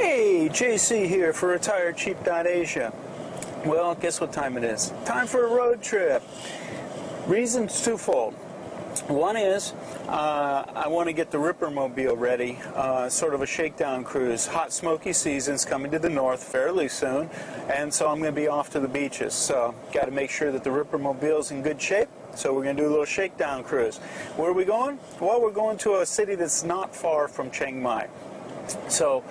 Hey, JC here for retirecheap.asia. Well, guess what time it is? Time for a road trip. Reasons twofold. One is I want to get the Rippermobile ready, sort of a shakedown cruise. Hot smoky season's coming to the north fairly soon, and so I'm going to be off to the beaches. So got to make sure that the Rippermobile's in good shape. So we're going to do a little shakedown cruise. Where are we going? Well, we're going to a city that's not far from Chiang Mai. So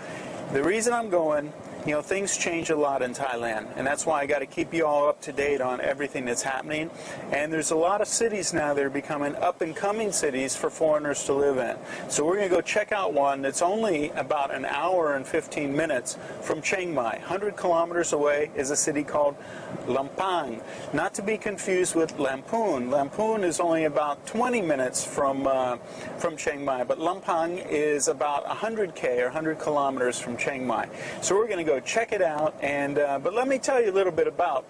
the reason I'm going, you know, things change a lot in Thailand, and that's why I got to keep you all up to date on everything that's happening. And there's a lot of cities now that are becoming up-and-coming cities for foreigners to live in. So we're going to go check out one that's only about an hour and 15 minutes from Chiang Mai. 100 kilometers away is a city called Lampang, not to be confused with Lampung. Lampung is only about 20 minutes from Chiang Mai, but Lampang is about 100K or 100 kilometers from Chiang Mai. So we're going to go check it out, and but let me tell you a little bit about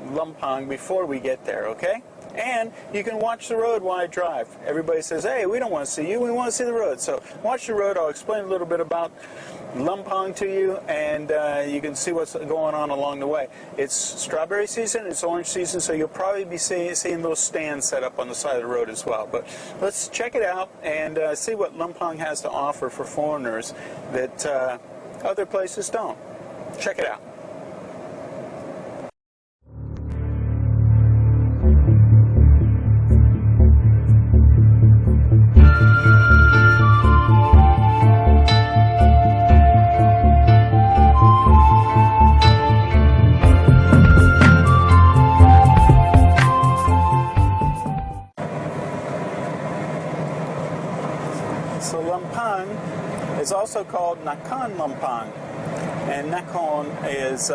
Lampang before we get there, okay? And you can watch the road while I drive. Everybody says, hey, we don't want to see you, we want to see the road. So watch the road. I'll explain a little bit about Lampang to you, and you can see what's going on along the way. It's strawberry season, it's orange season, so you'll probably be seeing those stands set up on the side of the road as well. But let's check it out and see what Lampang has to offer for foreigners that other places don't. Check it out. So Lampang is also called Nakhon Lampang. And Nakhon is,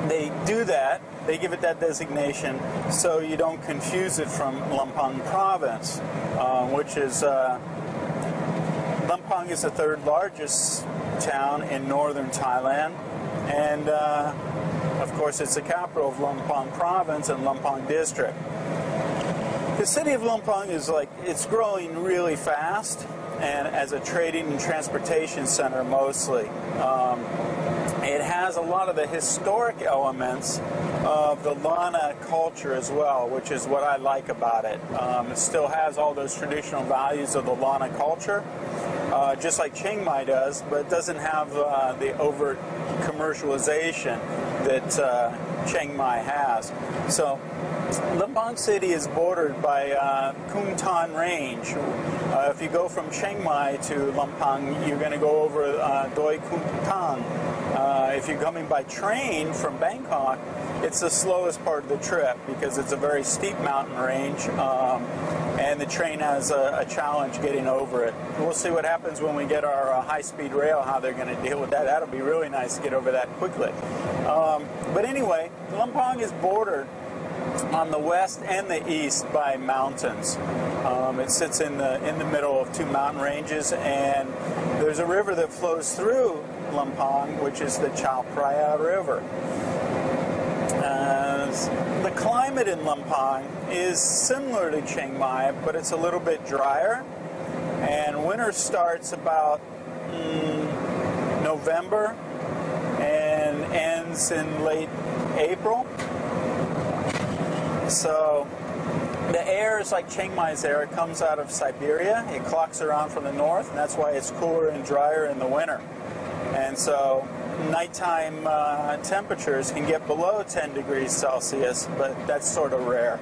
they do that, they give it that designation so you don't confuse it from Lampang province, which is, Lampang is the third largest town in northern Thailand, and of course it's the capital of Lampang province and Lampang district. The city of Lampang is it's growing really fast, and as a trading and transportation center mostly. It has a lot of the historic elements of the Lana culture as well, which is what I like about it. It still has all those traditional values of the Lana culture, just like Chiang Mai does, but it doesn't have the overt commercialization that Chiang Mai has. So Lampang City is bordered by Khum Tan Range. If you go from Chiang Mai to Lampang, you're going to go over Doi Khum Tan. If you're coming by train from Bangkok, it's the slowest part of the trip because it's a very steep mountain range, and the train has a challenge getting over it. We'll see what happens when we get our high-speed rail, how they're going to deal with that. That'll be really nice to get over that quickly. But anyway, Lampang is bordered on the west and the east by mountains. It sits in the middle of two mountain ranges, and there's a river that flows through Lampang, which is the Chao Phraya River. The climate in Lampang is similar to Chiang Mai, but it's a little bit drier, and winter starts about November and ends in late April. So the air is like Chiang Mai's air. It comes out of Siberia. It clocks around from the north, and that's why it's cooler and drier in the winter. And so nighttime temperatures can get below 10 degrees Celsius, but that's sort of rare.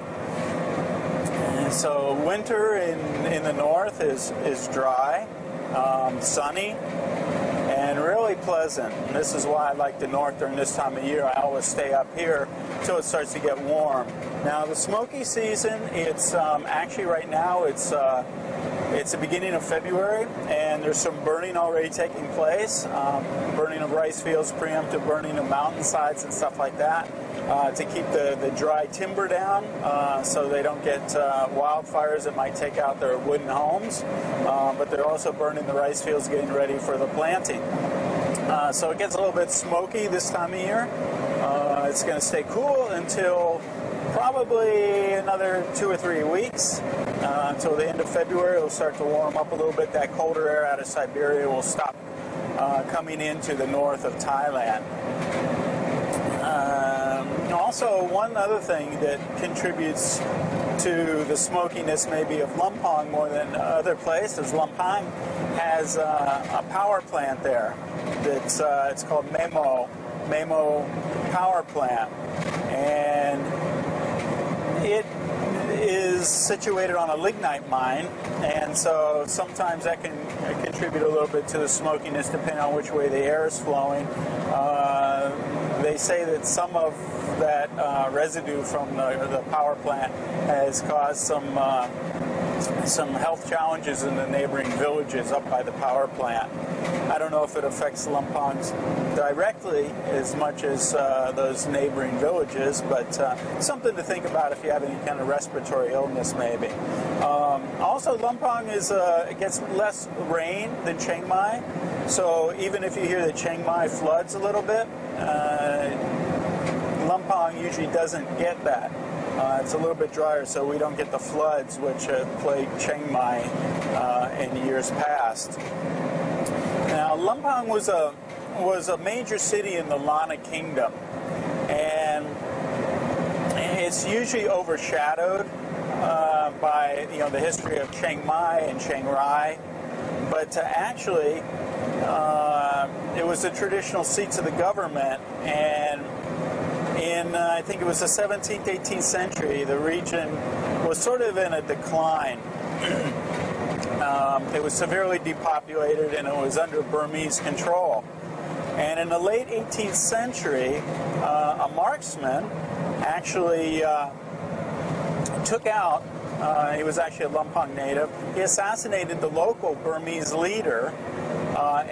And so winter in the north is dry, sunny, and really pleasant. And this is why I like the north during this time of year. I always stay up here until it starts to get warm. Now the smoky season, it's actually right now it's the beginning of February, and there's some burning already taking place. Burning of rice fields, preemptive burning of mountainsides and stuff like that to keep the dry timber down so they don't get wildfires that might take out their wooden homes. But they're also burning the rice fields, getting ready for the planting. So it gets a little bit smoky this time of year. It's going to stay cool until probably another 2 or 3 weeks. Until the end of February, it'll start to warm up a little bit. That colder air out of Siberia will stop coming into the north of Thailand. Also, one other thing that contributes to the smokiness maybe of Lampang more than other places, Lampang has a power plant there. It's called Memo Power Plant, and it is situated on a lignite mine, and so sometimes that can contribute a little bit to the smokiness depending on which way the air is flowing. They say that some of that residue from the power plant has caused some health challenges in the neighboring villages up by the power plant. I don't know if it affects Lampangs directly as much as those neighboring villages, but something to think about if you have any kind of respiratory illness maybe. Also, Lampang gets less rain than Chiang Mai, so even if you hear that Chiang Mai floods a little bit, Lampang usually doesn't get that. It's a little bit drier, so we don't get the floods which plagued Chiang Mai in years past. Now, Lampang was a major city in the Lana Kingdom, and it's usually overshadowed by the history of Chiang Mai and Chiang Rai, but actually it was the traditional seats of the government, and in I think it was the 17th, 18th century, the region was sort of in a decline. It was severely depopulated and it was under Burmese control. And in the late 18th century, a marksman actually took out, he was actually a Lampang native, he assassinated the local Burmese leader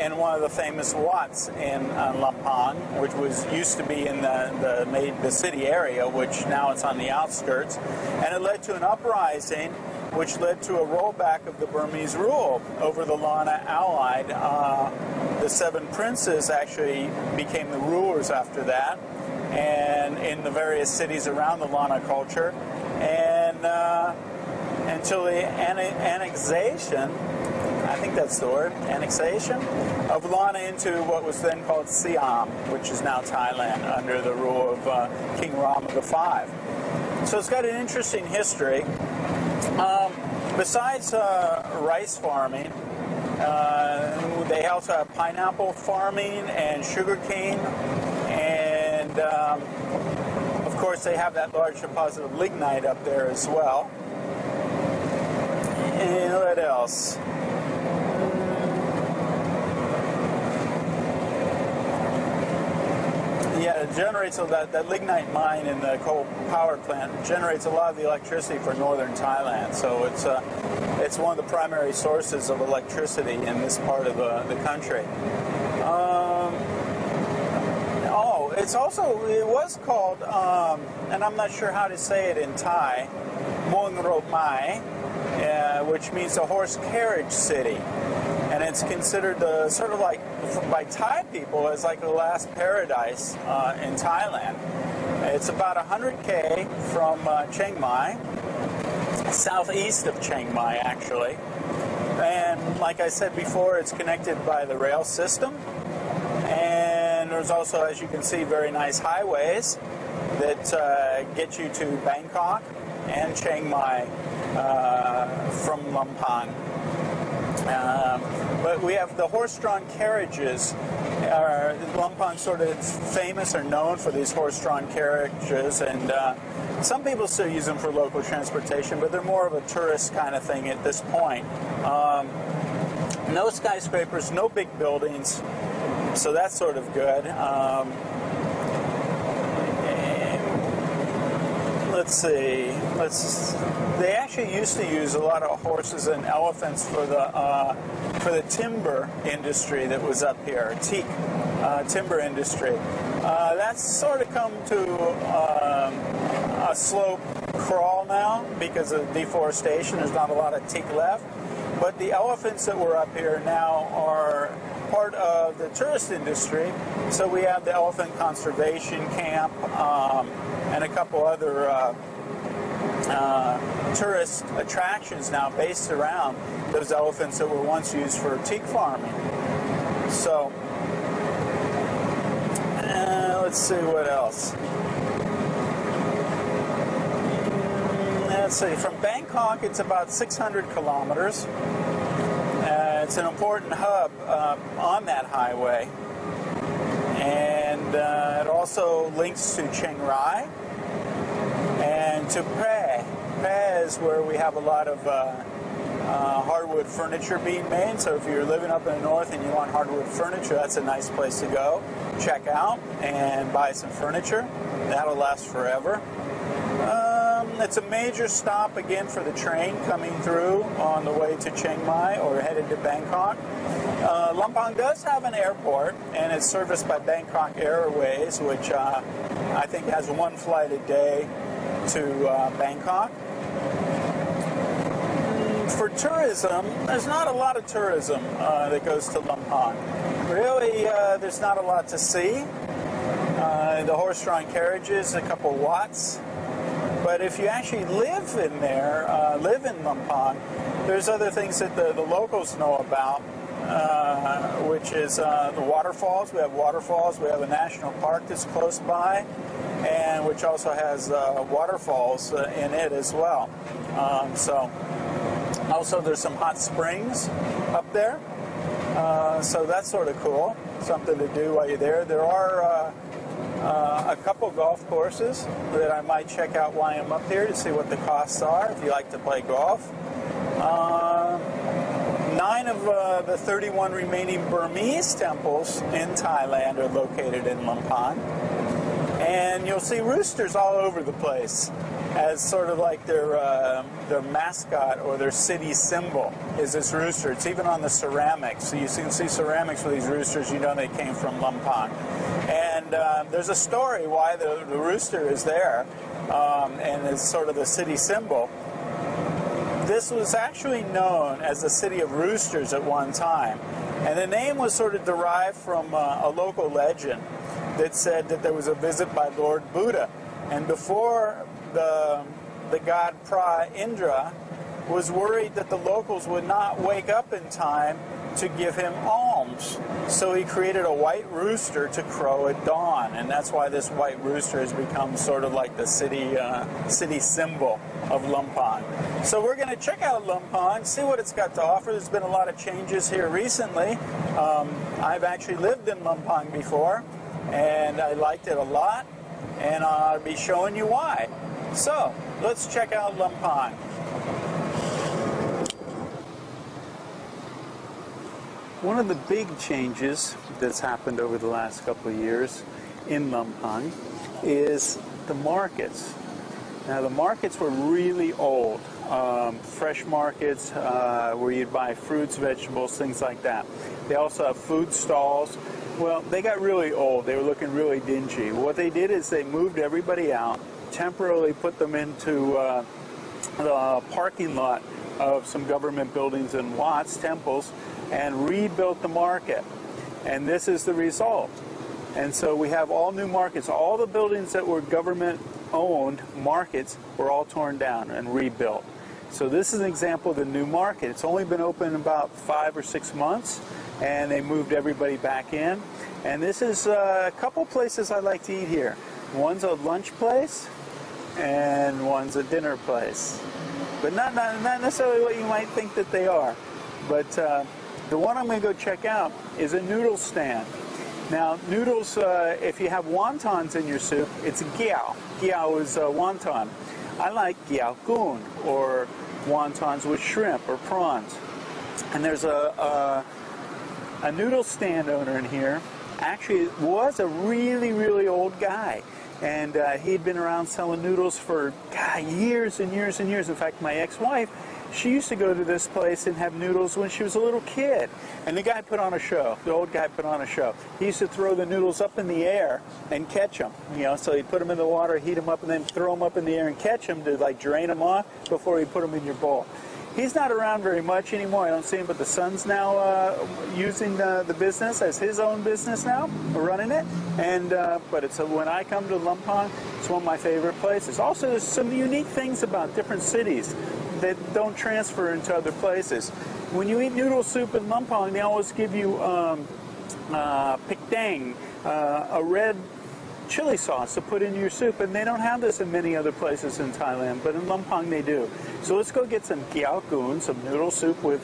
in one of the famous Wats in Lampang, which used to be in the city area, which now it's on the outskirts. And it led to an uprising, which led to a rollback of the Burmese rule over the Lana Allied. The seven princes actually became the rulers after that, and in the various cities around the Lana culture, and until the annexation, I think that's the word, annexation of Lana into what was then called Siam, which is now Thailand, under the rule of King Rama V. So it's got an interesting history. Besides rice farming, they also have pineapple farming and sugarcane, and of course they have that large deposit of lignite up there as well. And what else? Yeah, it generates that lignite mine in the coal power plant generates a lot of the electricity for northern Thailand. So it's one of the primary sources of electricity in this part of the country. It was called, and I'm not sure how to say it in Thai, Muang Ro Mai, which means a horse carriage city. And it's considered sort of like, by Thai people, as like the last paradise in Thailand. It's about 100K from Chiang Mai, southeast of Chiang Mai actually. And like I said before, it's connected by the rail system. And there's also, as you can see, very nice highways that get you to Bangkok and Chiang Mai from Lampang. But we have the horse-drawn carriages. Lampang sort of famous or known for these horse-drawn carriages, and some people still use them for local transportation, but they're more of a tourist kind of thing at this point. No skyscrapers, no big buildings, so that's sort of good. Let's see. They actually used to use a lot of horses and elephants for the timber industry that was up here, teak timber industry. That's sort of come to a slow crawl now because of deforestation. There's not a lot of teak left. But the elephants that were up here now are part of the tourist industry. So we have the elephant conservation camp and a couple other tourist attractions now based around those elephants that were once used for teak farming. So let's see what else. Let's see, from Bangkok it's about 600 kilometers. It's an important hub on that highway. And it also links to Chiang Mai and to Phra. Phra is where we have a lot of hardwood furniture being made. So if you're living up in the north and you want hardwood furniture, that's a nice place to go. Check out and buy some furniture. That'll last forever. It's a major stop again for the train coming through on the way to Chiang Mai or headed to Bangkok. Lampang does have an airport, and it's serviced by Bangkok Airways, which I think has one flight a day to Bangkok. For tourism, there's not a lot of tourism that goes to Lampang. Really, there's not a lot to see. The horse-drawn carriages, a couple watts. But if you actually live in there, live in Lampang, there's other things that the locals know about, which is the waterfalls. We have waterfalls. We have a national park that's close by, and which also has waterfalls in it as well. Also there's some hot springs up there, so that's sort of cool, something to do while you're there. There are a couple golf courses that I might check out while I'm up here to see what the costs are if you like to play golf. 9 of the 31 remaining Burmese temples in Thailand are located in Lampang. And you'll see roosters all over the place as sort of like their mascot or their city symbol is this rooster. It's even on the ceramics. So you can see ceramics with these roosters, you know they came from Lampang. And there's a story why the rooster is there and is sort of the city symbol. This was actually known as the city of roosters at one time. And the name was sort of derived from a local legend that said that there was a visit by Lord Buddha. And before the god Pra Indra was worried that the locals would not wake up in time to give him alms. So he created a white rooster to crow at dawn. And that's why this white rooster has become sort of like the city symbol of Lampang. So we're going to check out Lampang, see what it's got to offer. There's been a lot of changes here recently. I've actually lived in Lampang before, and I liked it a lot, and I'll be showing you why. So let's check out Lampang. One of the big changes that's happened over the last couple of years in Lampang is the markets. Now the markets were really old, fresh markets where you'd buy fruits, vegetables, things like that. They also have food stalls. Well, they got really old. They were looking really dingy. What they did is they moved everybody out, temporarily put them into the parking lot of some government buildings in Watts, temples, and rebuilt the market. And this is the result. And so we have all new markets. All the buildings that were government-owned markets were all torn down and rebuilt. So this is an example of the new market. It's only been open about 5 or 6 months, and they moved everybody back in. And this is a couple places I like to eat here. One's a lunch place, and one's a dinner place. But not necessarily what you might think that they are. But the one I'm going to go check out is a noodle stand. Now, noodles, if you have wontons in your soup, it's gyao. Gyao is wonton. I like gyao goon, or wontons with shrimp or prawns. And there's a noodle stand owner in here. Actually, was a really, really old guy. And he'd been around selling noodles for, God, years and years and years. In fact, my ex-wife, she used to go to this place and have noodles when she was a little kid. And the guy put on a show. The old guy put on a show. He used to throw the noodles up in the air and catch them. You know, so he'd put them in the water, heat them up, and then throw them up in the air and catch them to, like, drain them off before he put them in your bowl. He's not around very much anymore. I don't see him, but the son's now using the business as his own business now, running it. And but it's when I come to Lampang, it's one of my favorite places. Also, there's some unique things about different cities that don't transfer into other places. When you eat noodle soup in Lampang, they always give you pictang, a red chili sauce to put in your soup, and they don't have this in many other places in Thailand, but in Lampang they do. So let's go get some gyao goon, some noodle soup with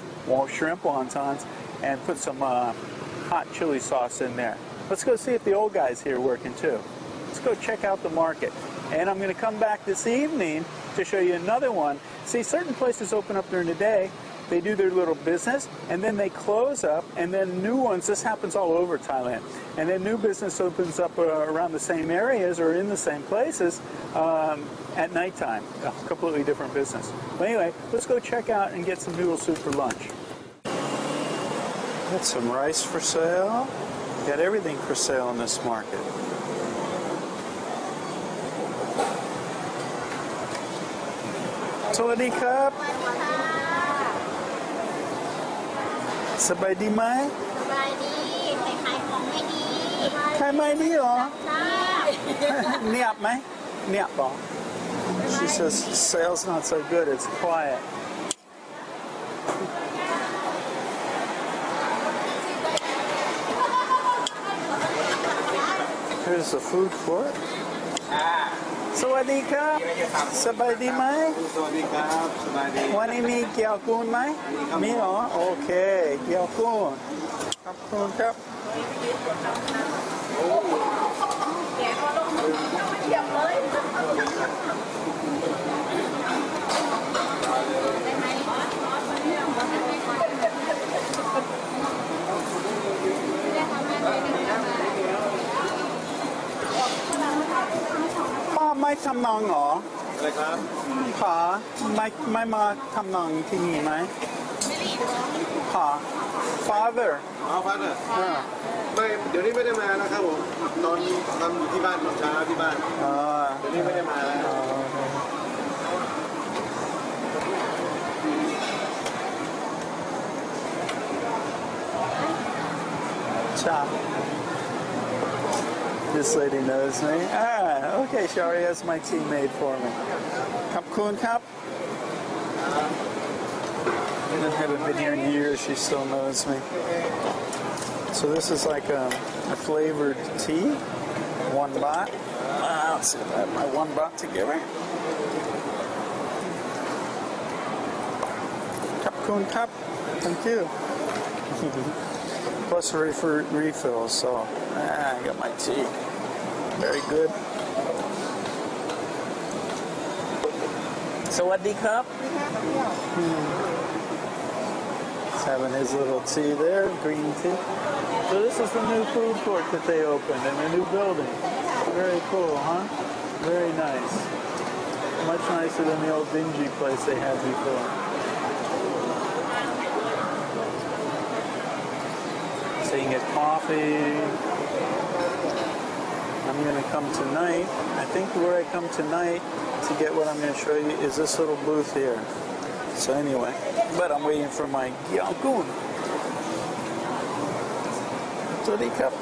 shrimp wontons, and put some hot chili sauce in there. Let's go see if the old guy's here working too. Let's go check out the market. And I'm going to come back this evening to show you another one. See, certain places open up during the day, they do their little business, and then they close up, and then new ones, this happens all over Thailand, and then new business opens up around the same areas or in the same places at nighttime. A completely different business. But anyway, let's go check out and get some noodle soup for lunch. Got some rice for sale. Got everything for sale in this market. Sawadee krab. สบายดีไหมสบายดีแต่ขายของไม่ดีขายไม่ดีเหรอใช่เงียบไหมเงียบเหรอ She says sales not so good, it's quiet. Here's the food court. สวัสดีครับสบายดีไหมสวัสดีครับสบายดีวันนี้มีเกี๊ยวกุ้งไหมมีเหรอโอเคเกี๊ยวกุ้งขอบคุณครับไม่ทำนองเหรออะไรครับผาไม่มาทำนองที่นี่ไหมผา father อ๋อ father ไม่เดี๋ยวนี้ไม่ได้มานะครับผมตอนอยู่ที่บ้านตอนเช้าที่บ้านเดี๋ยวนี้ไม่ได้มาแล้วชาThis lady knows me. Okay, Shari has my tea made for me. Khop Khoon Khop. I haven't been here in years, she still knows me. So this is like a flavored tea. 1 baht. Let's see if I have my 1 baht together. Khop Khoon Khop. Thank you. Plus refills, so I got my tea. Very good. Sawadee krab. He's having his little tea there, green tea. So this is the new food court that they opened in a new building. Very cool, huh? Very nice. Much nicer than the old dingy place they had before. So you can get coffee. I'm going to come tonight. I think where I come tonight to get what I'm going to show you is this little booth here. So anyway, but I'm waiting for my gyao goon. Sawadee krab.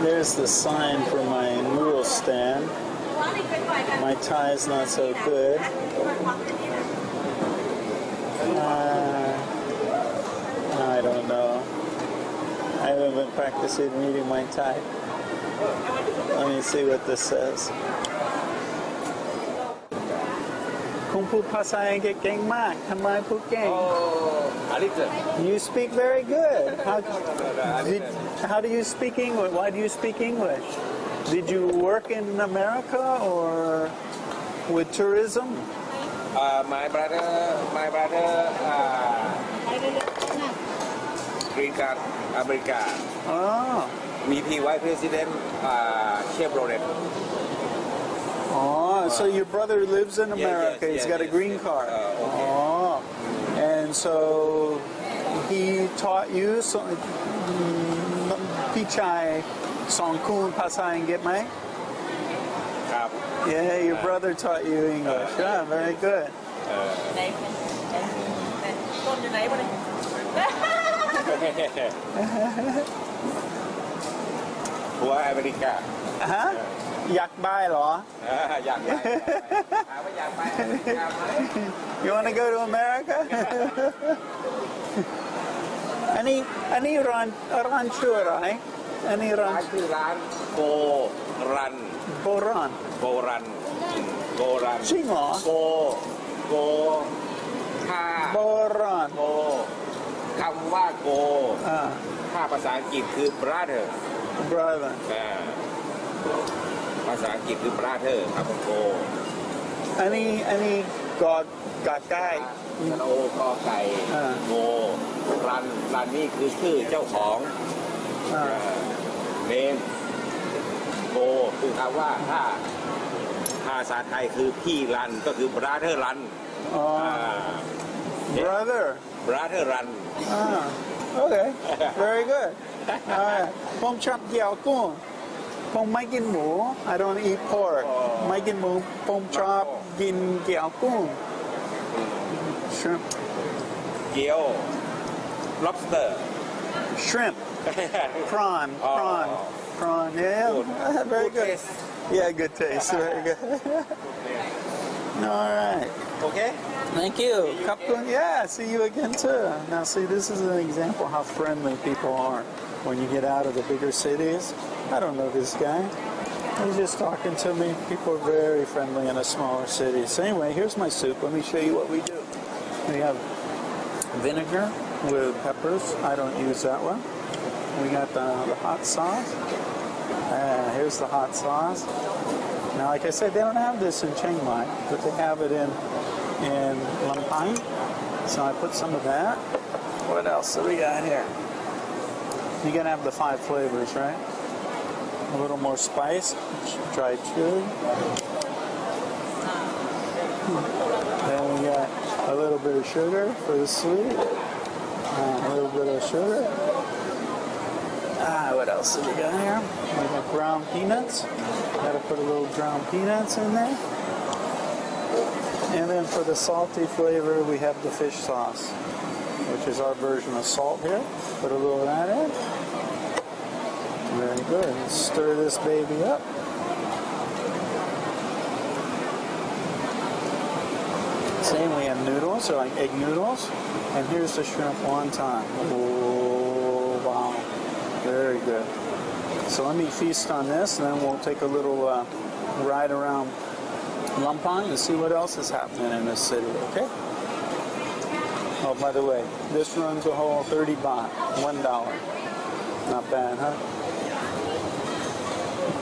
There's the sign for my noodle stand. My Thai is not so good. I don't know. I haven't been practicing reading my Thai. Let me see what this says. คุณพูดภาษาอังกฤษเก่งมากทำไมพูดเก่ง You speak very good. How do you speak English? Why do you speak English? Did you work in America or with tourism? My brother green card America. Oh. VP Vice President Chevrolet. Oh, so your brother lives in America. He's got a green card. Okay. Oh. And so he taught you some พี่ชายสอนคุณภาษาอังกฤษไหมครับ Yeah, your brother taught you English. Yeah, very good. ต้นอยู่ไหนบ้างเนี่ย ผม หัวอเมริกา ฮะอยากไปเหรอ อยากไปถามว่าอยากไปอเมริกาไหม You want to go to America อันนี้ร้านชื่ออะไรอันนี้ร้า ร้าน นชื่อร้านโกรัน โบราณ โกรันโกรัน จริงเหรอ โกค่า โบราณ โกคำว่าโก อ่า ถ้าภาษาอังกฤษคือ brother brother ภาษาอังกฤษคือ brother ครับโก อันนี้กอดใกล้ สระโอกอไก่ อ่า โกรันนี่คือชื่อเจ้าของ อ่า เนมโกคือคำว่าถ้าภาษาไทยคือพี่รันก็คือ brother รัน อ๋อ brother brother รัน okay very good ผมชอบเกี๊ยวกุ้งผมไม่กินหมู I don't eat pork ไม่กินหมูผมชอบกินเกี๊ยวกุ้ง shrimp เกี๊ยว lobster shrimp prawn yeah very good yeah good taste very good all right okay thank you yeah see you again too now see this is an example how friendly people are when you get out of the bigger cities. I don't know this guy. He's just talking to me. People are very friendly in a smaller city. So anyway, here's my soup. Let me show you what we do. We have vinegar with peppers. I don't use that one. We got the hot sauce. Here's the hot sauce. Now, like I said, they don't have this in Chiang Mai, but they have it in Lampang. So I put some of that. What else do we got here? You're going to have the 5 flavors, right? A little more spice, dried chili. Then we got a little bit of sugar for the sweet. A little bit of sugar. What else do we got here? We got ground peanuts. Got to put a little ground peanuts in there. And then for the salty flavor, we have the fish sauce, which is our version of salt here. Put a little of that in. Very good. Stir this baby up. Same, we have noodles, or like egg noodles. And here's the shrimp wonton. Oh, wow. Very good. So let me feast on this, and then we'll take a little ride around Lampang and see what else is happening in this city, okay? Oh, by the way, this runs a whole 30 baht, $1. Not bad, huh?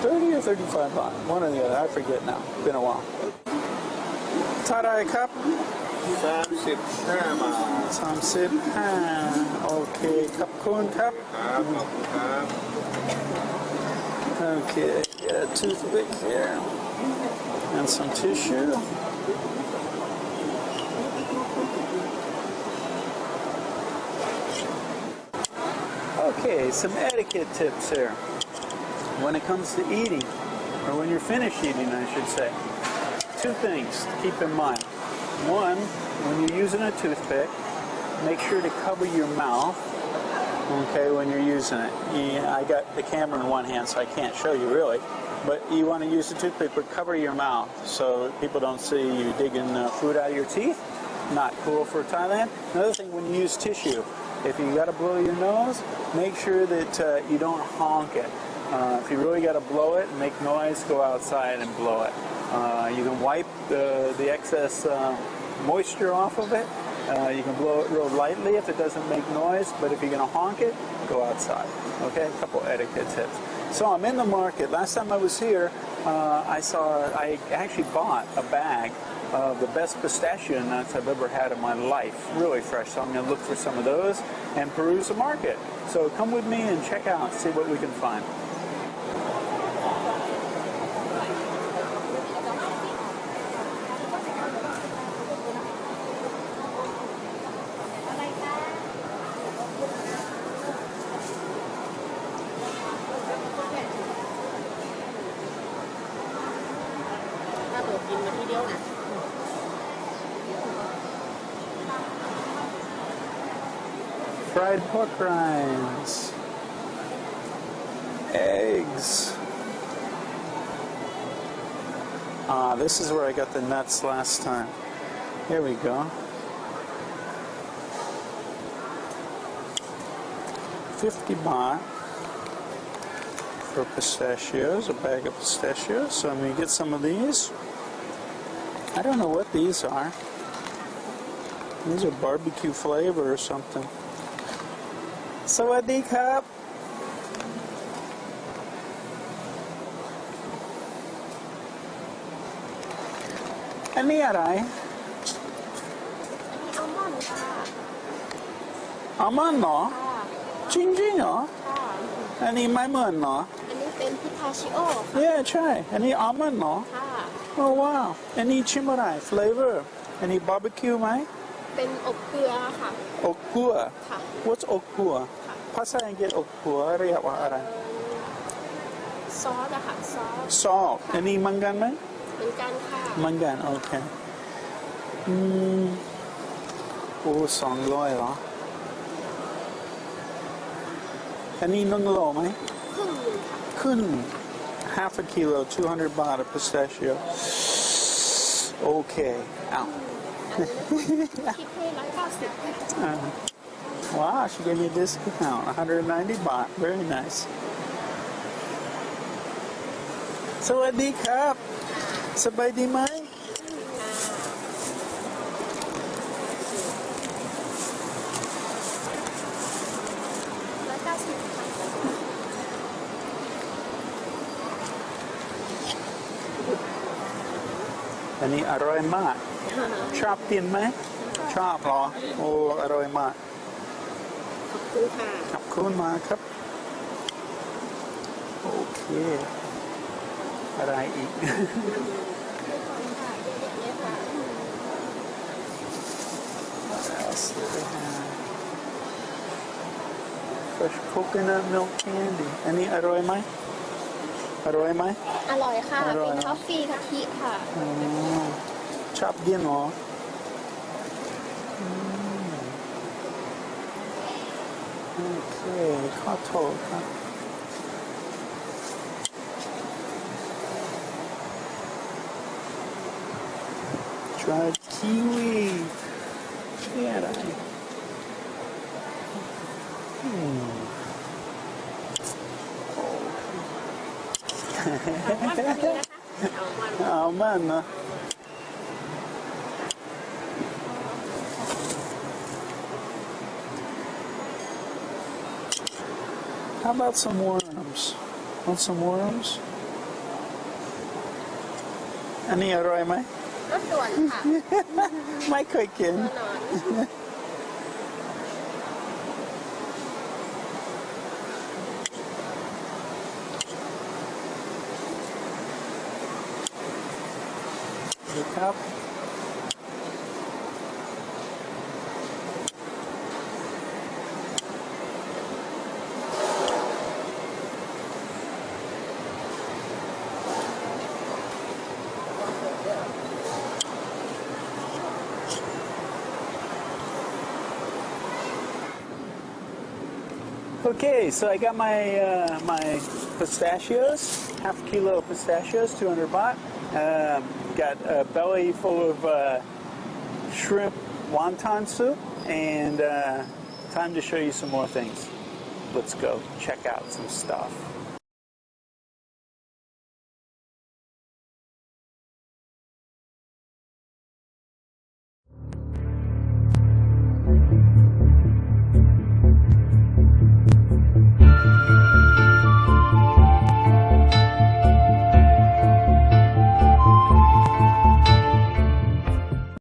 30 or 35 baht, one or the other, I forget now. Been a while. Tarai cup? 35 บาท 35. Okay, cup kun cup. ครับขอบคุณครับ Okay, get a toothpick here. And some tissue. Okay, some etiquette tips here. When it comes to eating, or when you're finished eating, I should say. 2 things to keep in mind. One, when you're using a toothpick, make sure to cover your mouth, okay, when you're using it. I got the camera in one hand, so I can't show you really. But you want to use the toothpick, but cover your mouth so people don't see you digging food out of your teeth. Not cool for Thailand. Another thing, when you use tissue, if you got to blow your nose, make sure that you don't honk it. If you really got to blow it and make noise, go outside and blow it. You can wipe the excess moisture off of it. You can blow it real lightly if it doesn't make noise, but if you're going to honk it, go outside. Okay, a couple etiquette tips. So I'm in the market. Last time I was here, I actually bought a bag of the best pistachio nuts I've ever had in my life. Really fresh. So I'm going to look for some of those and peruse the market. So come with me and check out, see what we can find. Fried pork rinds, eggs, is. This is where I got the nuts last time. Here we go. 50 baht for pistachios, a bag of pistachios. So I'm going to get some of these. I don't know what these are. These are barbecue flavor or something. Sawadee krap. And the other. อัลมอนด์ค่ะ Almond เหรอ ค่ะ จริงๆเหรอ ค่ะ อันนี้ไม่เหมือนเหรอ อันนี้เป็นพิทาชิโอ Yeah ใช่อันนี้ almond เหรอ ค่ะ Oh wow อันนี้ชิมอะไร flavor อันนี้ barbecue ไหม เป็นอบเกลือค่ะ อกกัว ค่ะ What's อกกัว ค่ะ ภาษาอังกฤษอกกัวเรียกว่าอะไร ซอสอะค่ะซอส Salt อันนี้เหมือนกันไหม เหมือนกันค่ะ เหมือนกันโอเคโอ้200เหรออันนี้1 โลไหม ครึ่งหนึงค่ะ ขึ้น half a kilo 200 baht of pistachio โอเคอ้าว คิดให้190ค่ะ Wow, she gave me a discount, 190 baht. Very nice. สวัสดีครับ สบายดีไหม 190ค่ะ อันนี้อร่อยมาก ชอบกินไหม ชอบเหรอ โอ้อร่อยมาก ขอบคุณค่ะ ขอบคุณมากครับ โอเค อะไรอีก What else do we have? Fresh coconut milk candy. อันนี้อร่อยไหม อร่อยไหม อร่อยค่ะ อร่อย เป็น นะ ทอฟฟี่กะทิค่ะ อ๋อชอบกินเหรอโอเคขอโทษครับ dried kiwi นี่อะไรเอามันนะ How about some worms? Want some worms? อันนี้อร่อยไหม รสด่วนค่ะ ไม่เคยกิน แน่นอน ครับ Okay, so I got my pistachios, half a kilo of pistachios, 200 baht. Got a belly full of shrimp wonton soup, and time to show you some more things. Let's go check out some stuff.